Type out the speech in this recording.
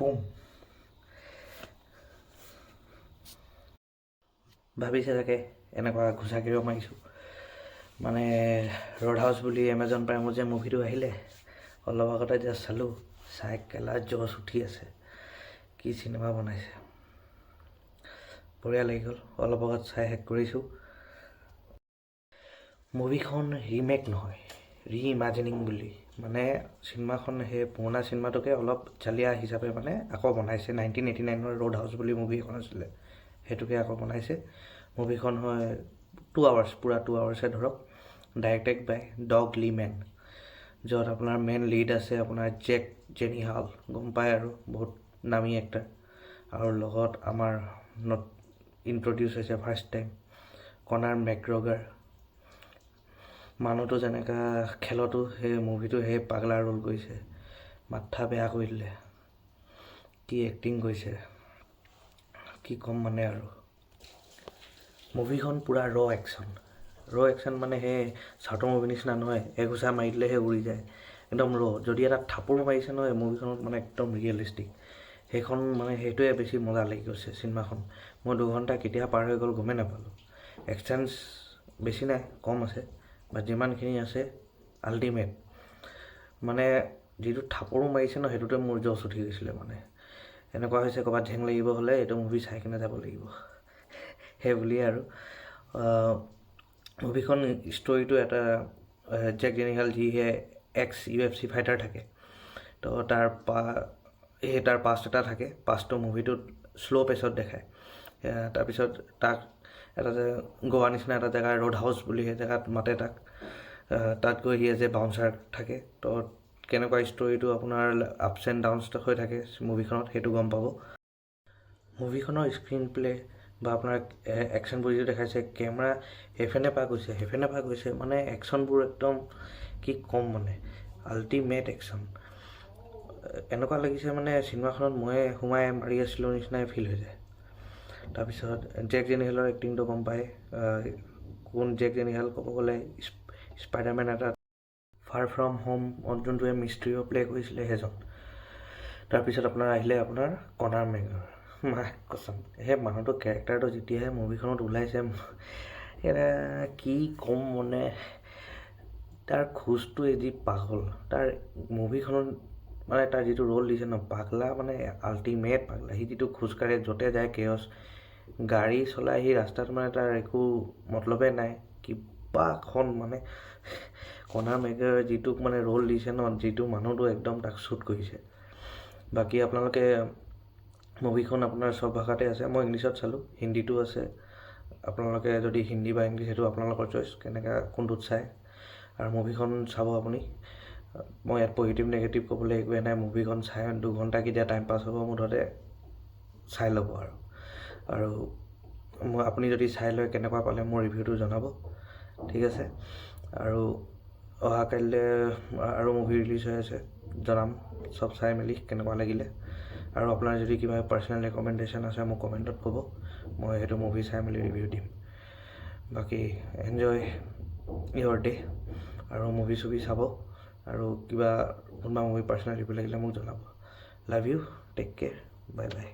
broom ভাবিছে চাগে এনেকুৱা ঘোচাকিও মাৰিছোঁ মানে ৰ'ড হাউচ বুলি এমেজন প্ৰাইমত যে মুভিটো আহিলে অলপ আগতে এতিয়া চালোঁ চাই কেলা জচ উঠি আছে কি চিনেমা বনাইছে বঢ়িয়া লাগি গ'ল অলপ আগত চাই শেষ কৰিছোঁ মুভিখন ৰিমেক নহয় ৰি-ইমাজিনিং বুলি মানে চিনেমাখন সেই পুৰণা চিনেমাটোকে অলপ জালিয়া হিচাপে মানে আকৌ বনাইছে 1989 ৰ'ড হাউচ বুলি মুভি এখন আছিলে সেইটোকে আকৌ বনাইছে মুভিখন হয় 2 আৱাৰ্ছ পূৰা 2 আৱাৰ্ছে ধৰক ডাইৰেক্টেড বাই ডগ লিমেন য'ত আপোনাৰ মেইন লিড আছে আপোনাৰ জেক জেনিহাল গম পায় আৰু বহুত নামী এক্টাৰ আৰু লগত আমাৰ ইন্ট্ৰডিউচ হৈছে ফাৰ্ষ্ট টাইম কনাৰ মেকগ্ৰেগাৰ মানুহটো যেনেকা খেলতো সেই মুভিটো সেই পাগলা ৰোল কৰিছে মাথা বেয়া কৰি দিলে কি এক্টিং কৰিছে কি ক'ম মানে আৰু মুভিখন পূৰা ৰ একশ্যন মানে সেই চাউথৰ মুভি নিচিনা নহয় এঘোচা মাৰি দিলেহে উৰি যায় একদম যদি এটা থাপৰ মাৰিছে নহয় মুভিখনত মানে একদম ৰিয়েলিষ্টিক সেইখন মানে সেইটোৱে বেছি মজা লাগি গৈছে চিনেমাখন মই 2 ঘণ্টা কেতিয়া পাৰ হৈ গ'ল গমেই নাপালোঁ এক্সচেঞ্জ বেছি নাই কম আছে বা যিমানখিনি আছে আল্টিমেট মানে যিটো থাপৰো মাৰিছে ন সেইটোতে মোৰ জচ উঠি গৈছিলে মানে এনেকুৱা হৈছে ক'ৰবাত ঝেং লাগিব হ'লে এইটো মুভি চাই কিনে যাব লাগিব সেই বুলিয়ে আৰু মুভিখন ষ্টৰিটো এটা জেক জেনিহাল যিহে এক্স UFC ফাইটাৰ থাকে তো তাৰ পাষ্ট এটা থাকে পাষ্টটো মুভিটোত শ্ল' পেচত দেখায় তাৰপিছত তাক এটা যে গোৱা নিচিনা এটা জেগা ৰ'ড হাউচ বুলি সেই জেগাত মাতে তাত গৈ সি যে বাউন্সাৰ থাকে তো কেনেকুৱা ষ্টৰিটো আপোনাৰ আপছ এণ্ড ডাউনছ হৈ থাকে মুভিখনত সেইটো গম পাব মুভিখনৰ স্ক্ৰীন প্লে বা আপোনাৰ একশ্যনবোৰ যিটো দেখাইছে কেমেৰা সেইফালে পা গৈছে মানে একশ্যনবোৰ একদম কি ক'ম মানে আল্টিমেট একশ্যন এনেকুৱা লাগিছে মানে চিনেমাখনত ময়ে সোমাই মাৰি আছিলোঁ নিচিনাই ফিল হৈ যায় তাৰপিছত জেক জেনিহালৰ এক্টিংটো গম পায় কোন জেক জেনিহাল ক'ব গ'লে স্পাইডাৰমেন এটা ফাৰ ফ্ৰম হোম যোনটোৱে মিষ্ট্ৰিও প্লে কৰিছিলে সেইজন তাৰপিছত আপোনাৰ আহিলে আপোনাৰ কনাৰ মেগৰ কচম সেই মানুহটোৰ কেৰেক্টাৰটো যেতিয়াহে মুভিখনত ওলাইছে কি ক'ম মানে তাৰ খোজটো যি পাগল তাৰ মুভিখনত মানে তাৰ যিটো ৰোল দিছে ন পাগলা মানে আল্টিমেট পাগলা সি যিটো খোজকাঢ়ে য'তে যায় কেয়ছ গাড়ী চলাই সি ৰাস্তাত মানে তাৰ একো মতলবেই নাই কিবাখন মানে কনাৰ মেগৰ যিটোক মানে ৰোল দিছে ন যিটো মানুহটো একদম তাক শ্বুট কৰিছে বাকী আপোনালোকে মুভিখন আপোনাৰ চব ভাষাতে আছে মই ইংলিছত চালোঁ হিন্দীটো আছে আপোনালোকে যদি হিন্দী বা ইংলিছ সেইটো আপোনালোকৰ চইচ কেনেকৈ কোনটোত চায় আৰু মুভিখন চাব আপুনি মই ইয়াত পজিটিভ নেগেটিভ ক'বলৈ একোৱেই নাই মুভিখন চাই 2 ঘণ্টা কেতিয়া টাইম পাছ হ'ব মুঠতে চাই ল'ব আৰু আপুনি যদি চাই লয় কেনেকুৱা পালে মোৰ ৰিভিউটো জনাব ঠিক আছে আৰু অহা কাইলৈ আৰু মুভি ৰিলিজ হৈ আছে জনাম চব চাই মেলি কেনেকুৱা লাগিলে আৰু আপোনাৰ যদি কিবা পাৰ্চনেল ৰেকমেণ্ডেশ্যন আছে মোক কমেণ্টত ক'ব মই সেইটো মুভি চাই মেলি ৰিভিউ দিম বাকী এনজয় ইয়ৰ ডে আৰু মুভি চুভি চাব আৰু কিবা কোনোবা মুভি পাৰ্চনেল ৰিভিউ লাগিলে মোক জনাব love you take care bye by